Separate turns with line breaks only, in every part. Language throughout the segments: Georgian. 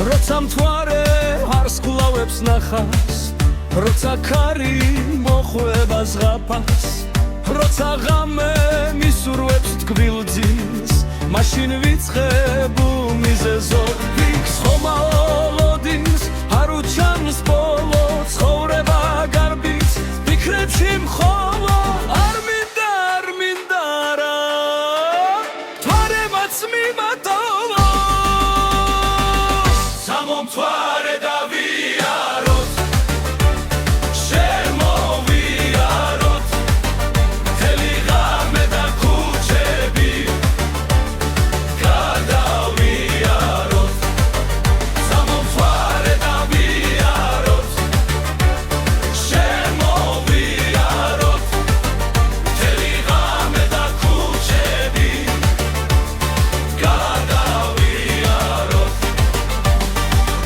როცა მთვარე არს გლავებს ნახავს, როცა ქარი მოხვება ზღაპარს, როცა ღამე მისურვებს თკბილძილს, მაშინ ვიწყებ უმიზეზოდ ფიქს ხომალოდინს, არ უჩანს ბოლო ცხოვრება გარბის ფიქრებში მხოლო არ მინდა რა მთვარემაც მიმატოვო სამომთვარე დავიაროთ შემოვიაროთ მთელი ღამე და ქუჩები გადავიაროთ სამომთვარე დავიაროთ შემოვიაროთ მთელი ღამე და ქუჩები გადავიაროთ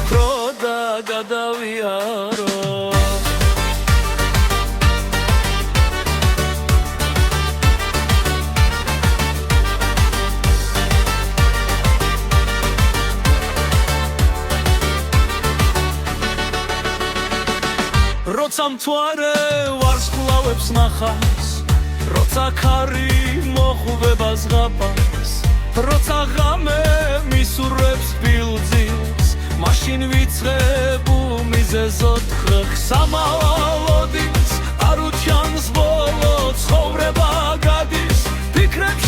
ქრო და გადავიაროთ როცა მთვარე ვარსკვლავებს ნახავს, როცა ქარი მოხვდება ზღაპარს, როცა ღამე მისურვებს ბილძილს, მაშინ ვიწყებ უმიზეზოდ ხრხს სამალოდინს, არ უჩანს ბოლო ცხოვრება გადის ფიქრებში